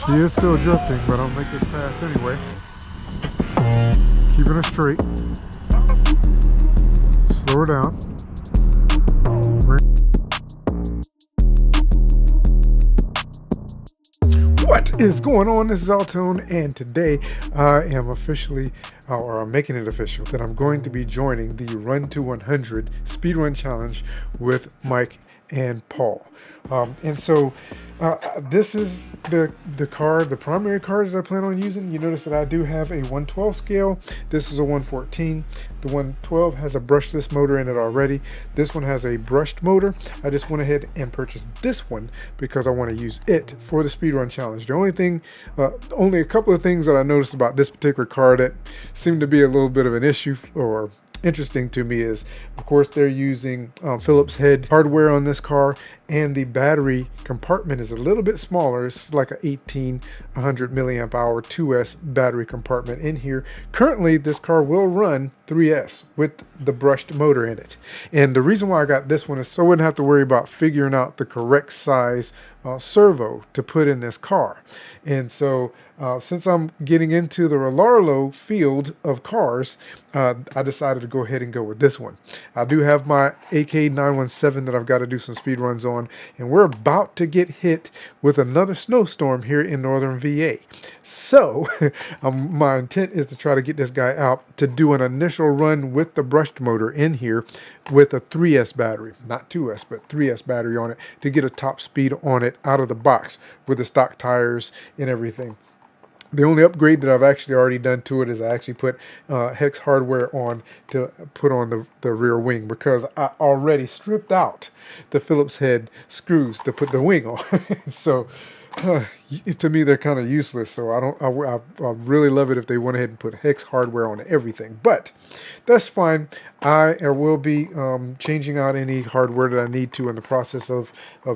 She is still drifting, but I'll make this pass anyway. Keeping her straight. Slow her down. What is going on? This is AlTone, and today I am officially, or I'm making it official, that I'm going to be joining the Run to 100 Speedrun Challenge with Mike and Paul. This is the card, the primary card that I plan on using. You notice that I do have a 112 scale. This is a 114. The 112 has a brushless motor in it already. This one has a brushed motor. I just went ahead and purchased this one because I want to use it for the speedrun challenge. The only a couple of things that I noticed about this particular card that seemed to be a little bit of an issue or interesting to me is, of course, they're using Phillips head hardware on this car, and the battery compartment is a little bit smaller. It's like a 100 milliamp hour 2S battery compartment in here. Currently, this car will run 3S with the brushed motor in it. And the reason why I got this one is so I wouldn't have to worry about figuring out the correct size servo to put in this car. And so since I'm getting into the Relarlo field of cars, I decided to go ahead and go with this one. I do have my AK917 that I've got to do some speed runs on, and we're about to get hit with another snowstorm here in northern VA. So my intent is to try to get this guy out to do an initial run with the brushed motor in here with a 3S battery, not 2S, but 3S battery on it, to get a top speed on it out of the box with the stock tires and everything. The only upgrade that I've actually already done to it is I actually put hex hardware on to put on the rear wing, because I already stripped out the Phillips head screws to put the wing on. So to me, they're kind of useless. So I really love it if they went ahead and put hex hardware on everything, but that's fine. I will be changing out any hardware that I need to in the process of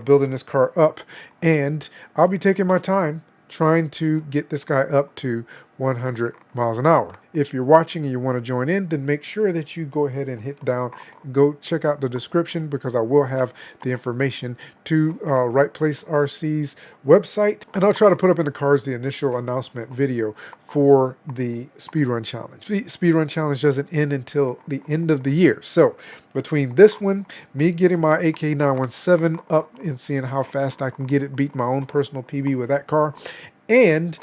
building this car up, and I'll be taking my time trying to get this guy up to 100 miles an hour. If you're watching and you want to join in, then make sure that you go ahead and go check out the description, because I will have the information to Reit Place RC's website, and I'll try to put up in the cards the initial announcement video for the speedrun challenge. The speedrun challenge doesn't end until the end of the year. So between this one, me getting my AK917 up and seeing how fast I can get it, beat my own personal PB with that car, and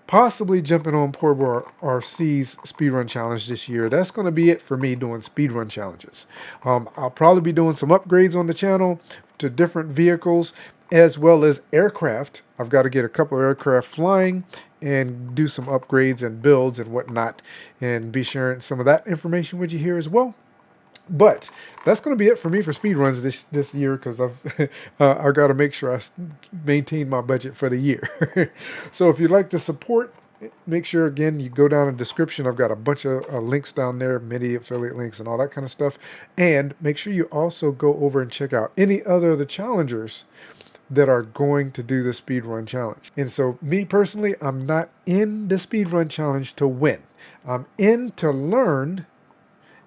possibly jumping on Portable RC's speedrun challenge this year, that's going to be it for me doing speedrun challenges. I'll probably be doing some upgrades on the channel to different vehicles as well as aircraft. I've got to get a couple of aircraft flying and do some upgrades and builds and whatnot, and be sharing some of that information with you here as well. But that's going to be it for me for speed runs this year, because I've got to make sure I maintain my budget for the year. So if you'd like to support, make sure, again, you go down in the description. I've got a bunch of links down there, many affiliate links and all that kind of stuff. And make sure you also go over and check out any other of the challengers that are going to do the speedrun challenge. And so me personally, I'm not in the speedrun challenge to win. I'm in to learn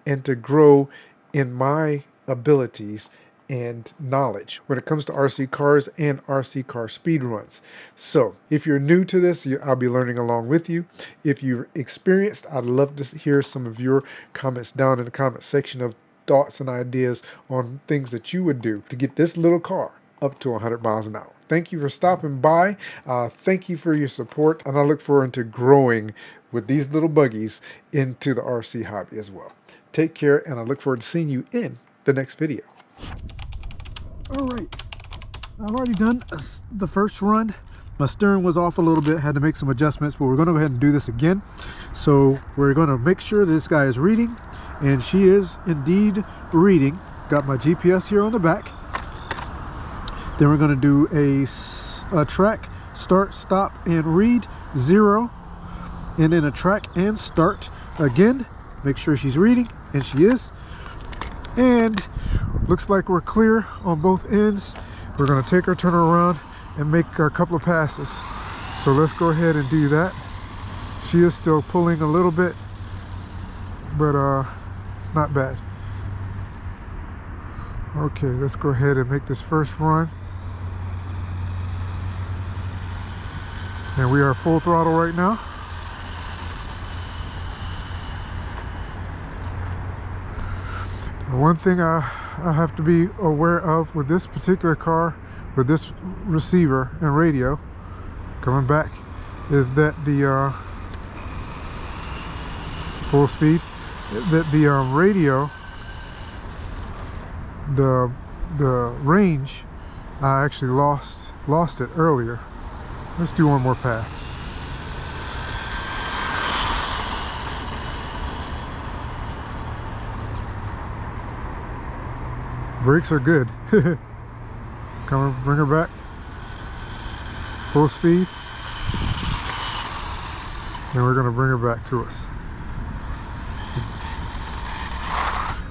and to grow in my abilities and knowledge when it comes to RC cars and RC car speed runs. So if you're new to this, I'll be learning along with you. If you're experienced, I'd love to hear some of your comments down in the comment section of thoughts and ideas on things that you would do to get this little car up to 100 miles an hour. Thank you for stopping by. Thank you for your support, and I look forward to growing with these little buggies into the RC hobby as well. Take care, and I look forward to seeing you in the next video. All right, I've already done the first run. My steering was off a little bit, had to make some adjustments, but we're going to go ahead and do this again. So we're going to make sure this guy is reading, and she is indeed reading. Got my GPS here on the back. Then we're going to do a track, start, stop, and read, 0. And then a track and start again. Make sure she's reading, and she is. And looks like we're clear on both ends. We're going to take our turn around and make a couple of passes. So let's go ahead and do that. She is still pulling a little bit, but it's not bad. Okay, let's go ahead and make this first run. And we are full throttle right now. One thing I have to be aware of with this particular car, with this receiver and radio, coming back, is that the full speed, that the radio, the range, I actually lost it earlier. Let's do one more pass. Brakes are good. Come on, bring her back. Full speed. And we're gonna bring her back to us.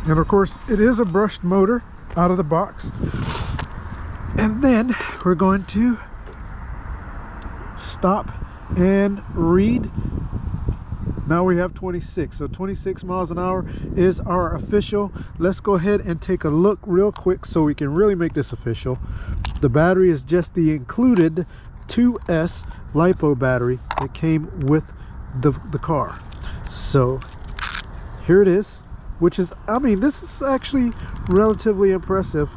And of course, it is a brushed motor out of the box. And then we're going to stop and read. Now we have 26, so 26 miles an hour is our official. Let's go ahead and take a look real quick so we can really make this official. The battery is just the included 2S LiPo battery that came with the car. So here it is, which is, I mean, this is actually relatively impressive.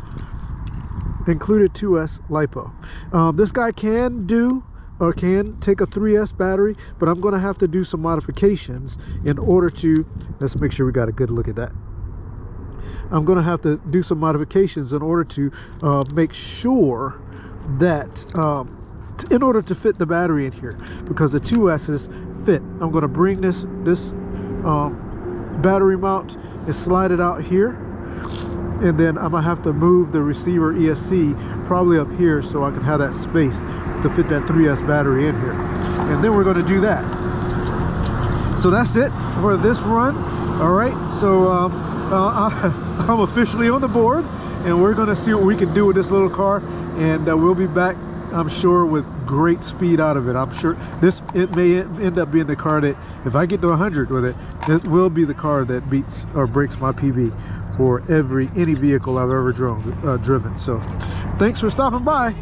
Included 2S LiPo. This guy can do, or can take a 3S battery, but I'm going to have to do some modifications in order to, let's make sure we got a good look at that. I'm going to have to do some modifications in order to make sure that in order to fit the battery in here, because the 2S's fit. I'm going to bring this battery mount and slide it out here, and then I'm gonna have to move the receiver ESC probably up here so I can have that space to fit that 3S battery in here. And then we're going to do that. So that's it for this run. All right, so I'm officially on the board, and we're going to see what we can do with this little car, and we'll be back, I'm sure, with great speed out of it. I'm sure it may end up being the car that, if I get to 100 with it, it will be the car that beats or breaks my PB for any vehicle I've ever driven. So thanks for stopping by.